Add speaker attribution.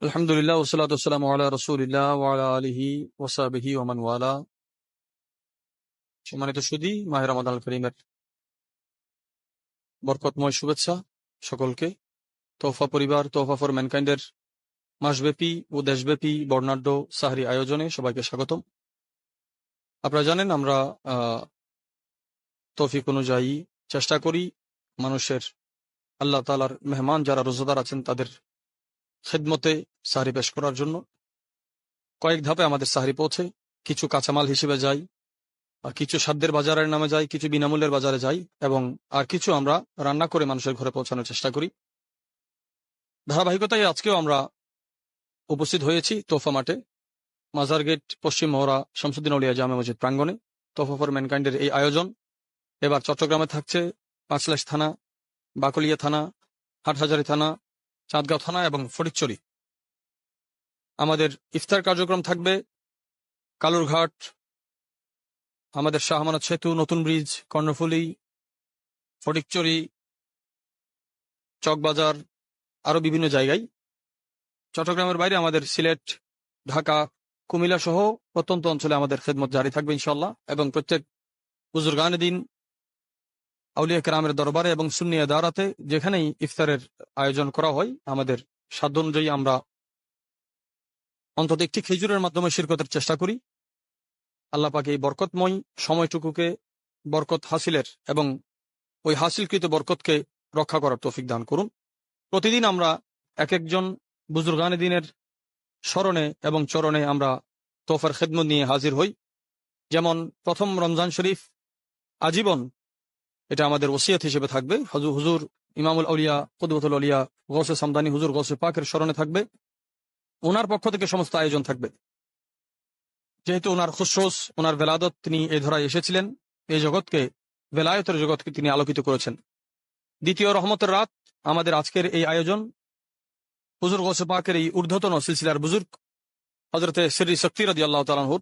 Speaker 1: আলহামদুলিল্লাহ ওয়াসসালাতু ওয়াসসালামু আলা রাসূলিল্লাহ ওয়া আলা আলিহি ওয়া সাহবিহি ওয়া মান ওয়ালা। সম্মানিত সুধী, মাহে রমাদানুল কারীমের বরকতময় শুভেচ্ছা সকলকে। তোহফা পরিবার, তোহফা ফর ম্যানকাইন্ডের মাসব্যাপী ও দেশব্যাপী বর্ণাঢ্য সাহরি আয়োজনে সবাইকে স্বাগতম। আপনারা জানেন আমরা তৌফিক অনুযায়ী চেষ্টা করি মানুষের, আল্লাহ তাআলার মেহমান যারা রোজাদার আছেন তাদের খেদমতে সাহরি পেশ করার জন্য। কয়েক ধাপে আমাদের সাহরি পৌঁছে, কিছু কাঁচামাল হিসেবে যায়, আর কিছু সাধ্যের বাজারের নামে যায়, কিছু বিনামূল্যের বাজারে যায়, এবং আর কিছু আমরা রান্না করে মানুষের ঘরে পৌঁছানোর চেষ্টা করি। ধারাবাহিকতায় আজকেও আমরা উপস্থিত হয়েছি তোফা মাঠে, মাজার গেট, পশ্চিম মহড়া, শামসুদ্দিন আউলিয়া জামে মসজিদ প্রাঙ্গণে। তোফা ফর ম্যানকাইন্ডের এই আয়োজন এবার চট্টগ্রামে থাকছে পাঁচলাইশ থানা, বাকলিয়া থানা, হাটহাজারী থানা, চাঁদগাঁও থানা এবং ফটিকছড়ি। আমাদের ইফতার কার্যক্রম থাকবে কালুরঘাট, আমাদের শাহ আমানত সেতু, নতুন ব্রিজ, কর্ণফুলী, ফটিকছড়ি, চকবাজার, আরো বিভিন্ন জায়গায়। চট্টগ্রামের বাইরে আমাদের সিলেট, ঢাকা, কুমিল্লা সহ প্রত্যন্ত অঞ্চলে আমাদের খেদমত জারি থাকবে ইনশাআল্লাহ। এবং প্রত্যেক বুজুর্গানে দিন, আউলিয়া কেরামের দরবারে এবং সুন্নিয়া দারাতে যেখানেই ইফতারের আয়োজন করা হয়, আমাদের সাধ্য অনুযায়ী আমরা অন্তত একটি খেজুরের মাধ্যমে শিরকতের চেষ্টা করি। আল্লাহ পাক এই বরকতময় সময়টুকুকে বরকত হাসিলের এবং ওই হাসিলকৃত বরকতকে রক্ষা করার তৌফিক দান করুন। প্রতিদিন আমরা এক একজন বুজুর্গানে দিনের স্মরণে এবং চরণে আমরা তোফার খেদমত নিয়ে হাজির হই। যেমন প্রথম রমজান শরীফ আজীবন এটা আমাদের ওসিয়ত হিসেবে থাকবে। হুজুর ইমামুল আউলিয়া কুদওয়াতুল আউলিয়া গৌসে সামদানি হুজুর গৌসে পাকের স্মরণে থাকবে। ওনার পক্ষ থেকে সমস্ত আয়োজন থাকবে। যেহেতু ওনার খুশরোস, ওনার ভেলাদত, তিনি এই ধরায় এসেছিলেন, এই জগৎকে, ভেলায়তের জগৎকে তিনি আলোকিত করেছেন। দ্বিতীয় রহমতের রাত আমাদের আজকের এই আয়োজন হুজুর গৌসে পাকের এই ঊর্ধ্বতন সিলসিলার বুজুর্গ হযরতে সিররি শক্তি রাদিয়াল্লাহু তাআলা আনহুর